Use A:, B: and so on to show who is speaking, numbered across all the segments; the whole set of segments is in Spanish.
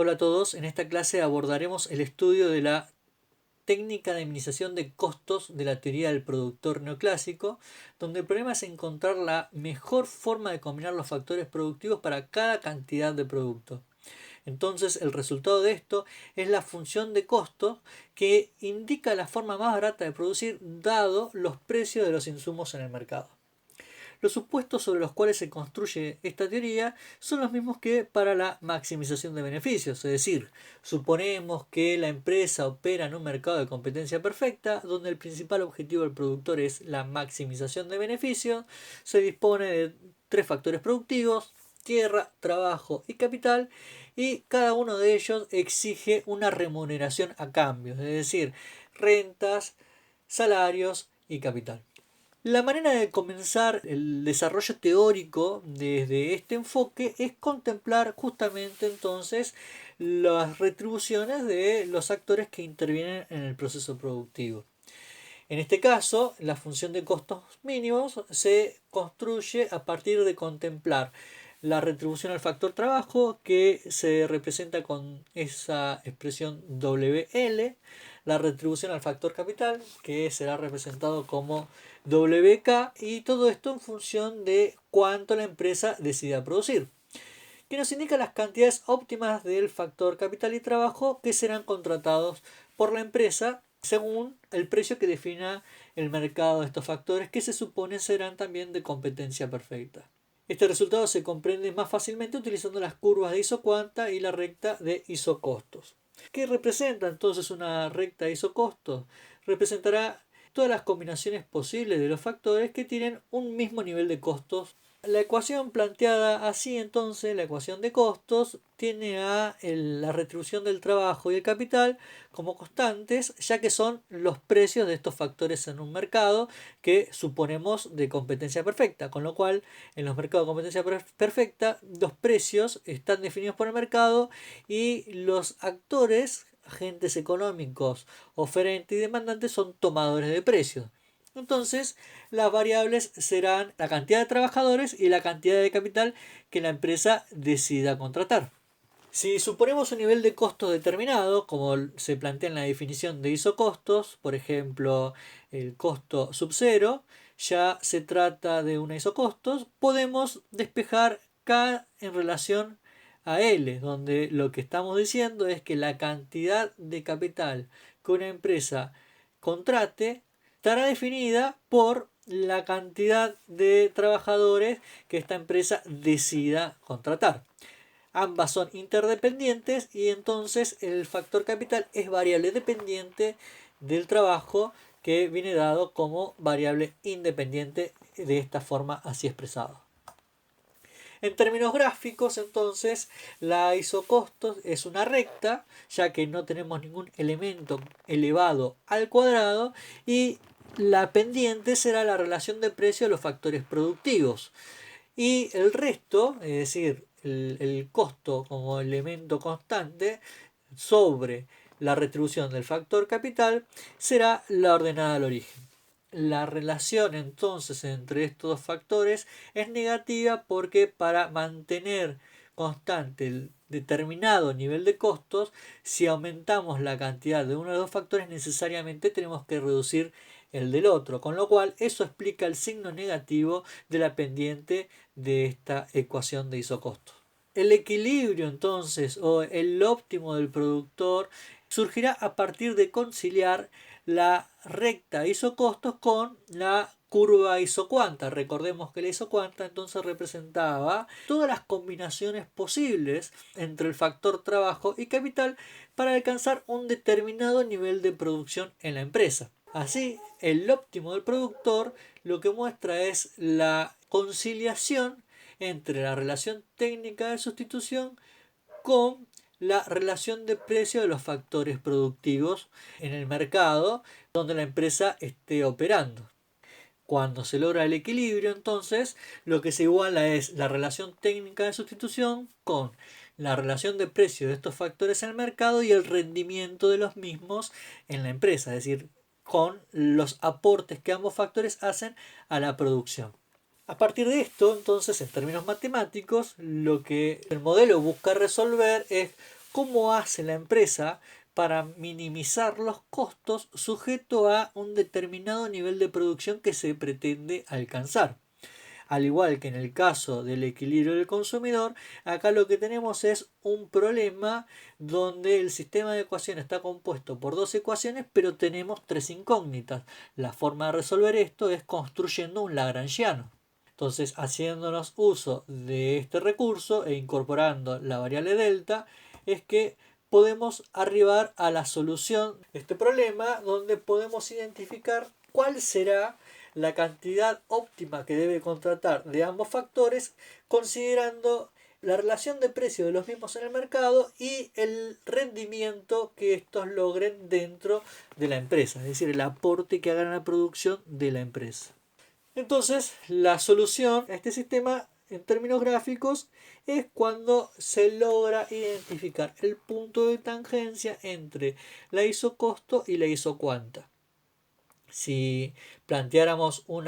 A: Hola a todos, en esta clase abordaremos el estudio de la técnica de minimización de costos de la teoría del productor neoclásico, donde el problema es encontrar la mejor forma de combinar los factores productivos para cada cantidad de producto. Entonces el resultado de esto es la función de costos que indica la forma más barata de producir dado los precios de los insumos en el mercado. Los supuestos sobre los cuales se construye esta teoría son los mismos que para la maximización de beneficios, es decir, suponemos que la empresa opera en un mercado de competencia perfecta, donde el principal objetivo del productor es la maximización de beneficios, se dispone de tres factores productivos: tierra, trabajo y capital, y cada uno de ellos exige una remuneración a cambio, es decir, rentas, salarios y capital. La manera de comenzar el desarrollo teórico desde este enfoque es contemplar justamente entonces las retribuciones de los actores que intervienen en el proceso productivo. En este caso, la función de costos mínimos se construye a partir de contemplar la retribución al factor trabajo, que se representa con esa expresión WL, la retribución al factor capital, que será representado como WK, y todo esto en función de cuánto la empresa decida producir, que nos indica las cantidades óptimas del factor capital y trabajo que serán contratados por la empresa según el precio que defina el mercado de estos factores, que se supone serán también de competencia perfecta. Este resultado se comprende más fácilmente utilizando las curvas de isocuanta y la recta de isocostos. ¿Qué representa entonces una recta de isocostos? Representará todas las combinaciones posibles de los factores que tienen un mismo nivel de costos. La ecuación planteada así, entonces, la ecuación de costos, tiene a la retribución del trabajo y el capital como constantes, ya que son los precios de estos factores en un mercado que suponemos de competencia perfecta, con lo cual en los mercados de competencia perfecta los precios están definidos por el mercado y los actores, agentes económicos, oferentes y demandantes, son tomadores de precios. Entonces, las variables serán la cantidad de trabajadores y la cantidad de capital que la empresa decida contratar. Si suponemos un nivel de costo determinado, como se plantea en la definición de isocostos, por ejemplo, el costo sub cero, ya se trata de un isocostos, podemos despejar K en relación a L, donde lo que estamos diciendo es que la cantidad de capital que una empresa contrate estará definida por la cantidad de trabajadores que esta empresa decida contratar. Ambas son interdependientes y entonces el factor capital es variable dependiente del trabajo, que viene dado como variable independiente de esta forma así expresado. En términos gráficos, entonces, la isocostos es una recta, ya que no tenemos ningún elemento elevado al cuadrado, y la pendiente será la relación de precio de los factores productivos. Y el resto, es decir, el costo como elemento constante sobre la retribución del factor capital, será la ordenada al origen. La relación entonces entre estos dos factores es negativa, porque para mantener constante el determinado nivel de costos, si aumentamos la cantidad de uno de los dos factores, necesariamente tenemos que reducir el del otro, con lo cual eso explica el signo negativo de la pendiente de esta ecuación de isocostos. El equilibrio entonces, o el óptimo del productor, surgirá a partir de conciliar la recta isocostos con la curva isocuanta. Recordemos que la isocuanta entonces representaba todas las combinaciones posibles entre el factor trabajo y capital para alcanzar un determinado nivel de producción en la empresa. Así, el óptimo del productor lo que muestra es la conciliación entre la relación técnica de sustitución con la relación de precio de los factores productivos en el mercado donde la empresa esté operando. Cuando se logra el equilibrio, entonces, lo que se iguala es la relación técnica de sustitución con la relación de precio de estos factores en el mercado y el rendimiento de los mismos en la empresa, es decir, con los aportes que ambos factores hacen a la producción. A partir de esto, entonces, en términos matemáticos, lo que el modelo busca resolver es cómo hace la empresa para minimizar los costos sujeto a un determinado nivel de producción que se pretende alcanzar. Al igual que en el caso del equilibrio del consumidor, acá lo que tenemos es un problema donde el sistema de ecuaciones está compuesto por dos ecuaciones, pero tenemos tres incógnitas. La forma de resolver esto es construyendo un lagrangiano. Entonces, haciéndonos uso de este recurso e incorporando la variable delta, es que podemos arribar a la solución de este problema, donde podemos identificar cuál será la cantidad óptima que debe contratar de ambos factores, considerando la relación de precio de los mismos en el mercado y el rendimiento que estos logren dentro de la empresa, es decir, el aporte que hagan a la producción de la empresa. Entonces, la solución a este sistema en términos gráficos es cuando se logra identificar el punto de tangencia entre la isocosto y la isocuanta. Si planteáramos un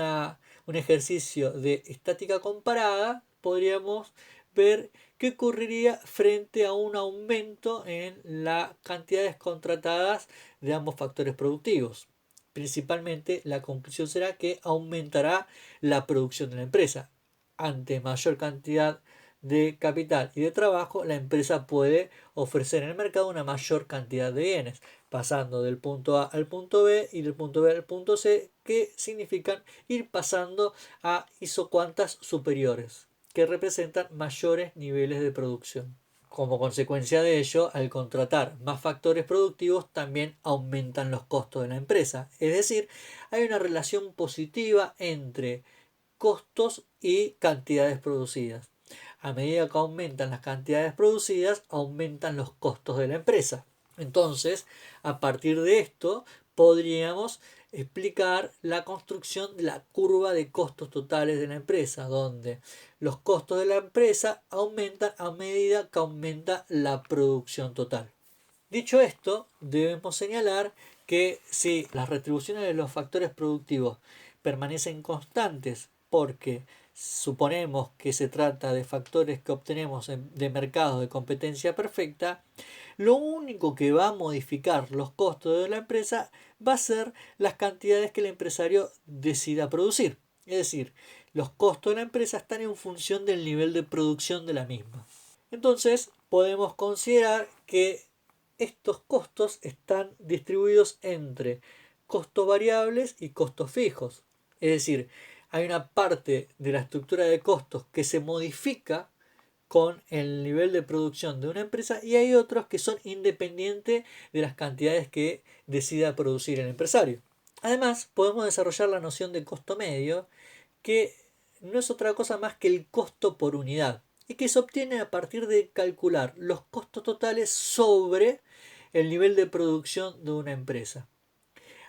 A: ejercicio de estática comparada, podríamos ver qué ocurriría frente a un aumento en las cantidades contratadas de ambos factores productivos. Principalmente, la conclusión será que aumentará la producción de la empresa. Ante mayor cantidad de capital y de trabajo, la empresa puede ofrecer en el mercado una mayor cantidad de bienes, pasando del punto A al punto B y del punto B al punto C, que significan ir pasando a isocuantas superiores, que representan mayores niveles de producción. Como consecuencia de ello, al contratar más factores productivos, también aumentan los costos de la empresa. Es decir, hay una relación positiva entre costos y cantidades producidas. A medida que aumentan las cantidades producidas, aumentan los costos de la empresa. Entonces, a partir de esto, podríamos explicar la construcción de la curva de costos totales de la empresa, donde los costos de la empresa aumentan a medida que aumenta la producción total. Dicho esto, debemos señalar que si las retribuciones de los factores productivos permanecen constantes, porque suponemos que se trata de factores que obtenemos de mercados de competencia perfecta, lo único que va a modificar los costos de la empresa va a ser las cantidades que el empresario decida producir. Es decir, los costos de la empresa están en función del nivel de producción de la misma. Entonces, podemos considerar que estos costos están distribuidos entre costos variables y costos fijos. Es decir, hay una parte de la estructura de costos que se modifica con el nivel de producción de una empresa y hay otros que son independientes de las cantidades que decida producir el empresario. Además, podemos desarrollar la noción de costo medio, que no es otra cosa más que el costo por unidad y que se obtiene a partir de calcular los costos totales sobre el nivel de producción de una empresa.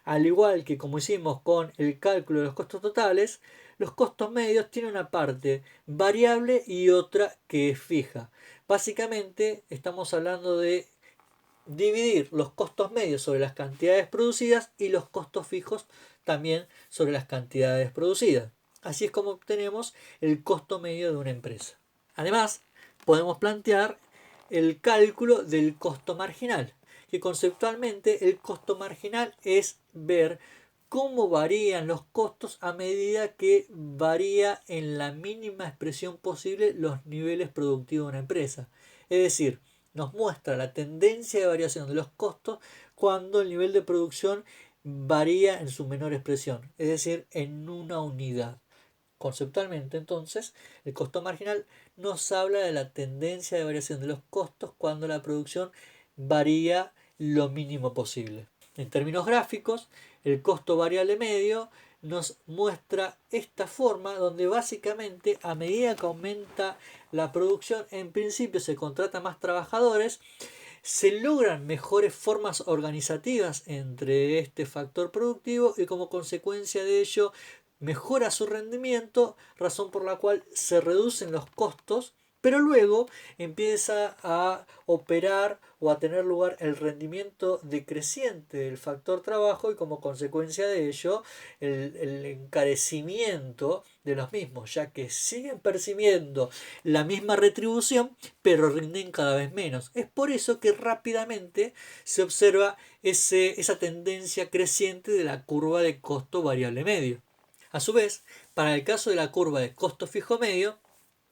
A: Al igual que como hicimos con el cálculo de los costos totales, los costos medios tienen una parte variable y otra que es fija. Básicamente estamos hablando de dividir los costos medios sobre las cantidades producidas y los costos fijos también sobre las cantidades producidas. Así es como obtenemos el costo medio de una empresa. Además, podemos plantear el cálculo del costo marginal, que conceptualmente el costo marginal es ver cómo varían los costos a medida que varía en la mínima expresión posible los niveles productivos de una empresa. Es decir, nos muestra la tendencia de variación de los costos cuando el nivel de producción varía en su menor expresión, es decir, en una unidad. Conceptualmente, entonces, el costo marginal nos habla de la tendencia de variación de los costos cuando la producción varía lo mínimo posible. En términos gráficos, el costo variable medio nos muestra esta forma donde básicamente a medida que aumenta la producción, en principio se contratan más trabajadores, se logran mejores formas organizativas entre este factor productivo y como consecuencia de ello mejora su rendimiento, razón por la cual se reducen los costos Pero luego empieza a operar o a tener lugar el rendimiento decreciente del factor trabajo y como consecuencia de ello el encarecimiento de los mismos, ya que siguen percibiendo la misma retribución pero rinden cada vez menos. Es por eso que rápidamente se observa esa tendencia creciente de la curva de costo variable medio. A su vez, para el caso de la curva de costo fijo medio,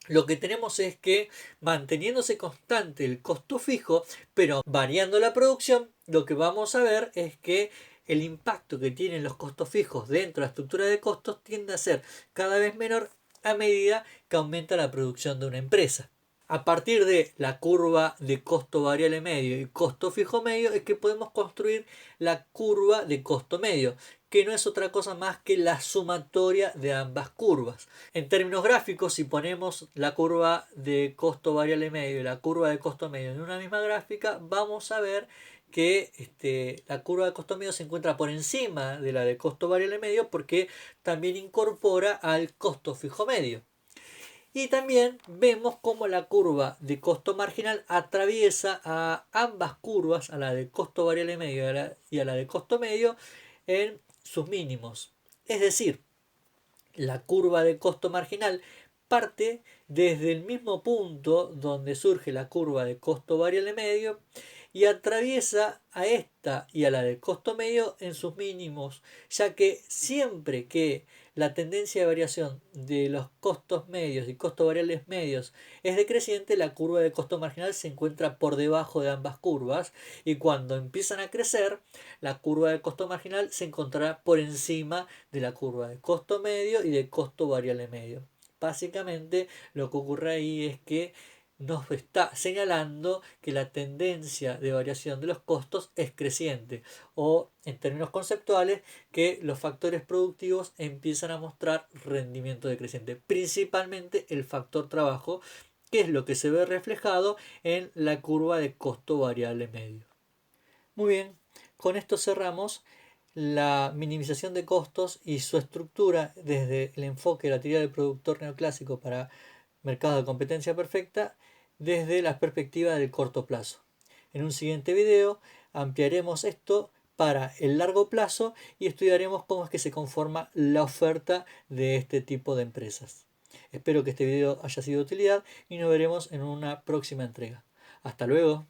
A: lo que tenemos es que manteniéndose constante el costo fijo, pero variando la producción, lo que vamos a ver es que el impacto que tienen los costos fijos dentro de la estructura de costos tiende a ser cada vez menor a medida que aumenta la producción de una empresa. A partir de la curva de costo variable medio y costo fijo medio es que podemos construir la curva de costo medio, que no es otra cosa más que la sumatoria de ambas curvas. En términos gráficos, si ponemos la curva de costo variable medio y la curva de costo medio en una misma gráfica, vamos a ver que la curva de costo medio se encuentra por encima de la de costo variable medio porque también incorpora al costo fijo medio. Y también vemos cómo la curva de costo marginal atraviesa a ambas curvas, a la de costo variable medio y a la de costo medio, en sus mínimos. Es decir, la curva de costo marginal parte desde el mismo punto donde surge la curva de costo variable medio y atraviesa a esta y a la de costo medio en sus mínimos, ya que siempre que la tendencia de variación de los costos medios y costos variables medios es decreciente, la curva de costo marginal se encuentra por debajo de ambas curvas y cuando empiezan a crecer, la curva de costo marginal se encontrará por encima de la curva de costo medio y de costo variable medio. Básicamente lo que ocurre ahí es que nos está señalando que la tendencia de variación de los costos es creciente o en términos conceptuales que los factores productivos empiezan a mostrar rendimiento decreciente, principalmente el factor trabajo, que es lo que se ve reflejado en la curva de costo variable medio. Muy bien, con esto cerramos la minimización de costos y su estructura desde el enfoque de la teoría del productor neoclásico para mercados de competencia perfecta desde la perspectiva del corto plazo. En un siguiente video ampliaremos esto para el largo plazo y estudiaremos cómo es que se conforma la oferta de este tipo de empresas. Espero que este video haya sido de utilidad y nos veremos en una próxima entrega. Hasta luego.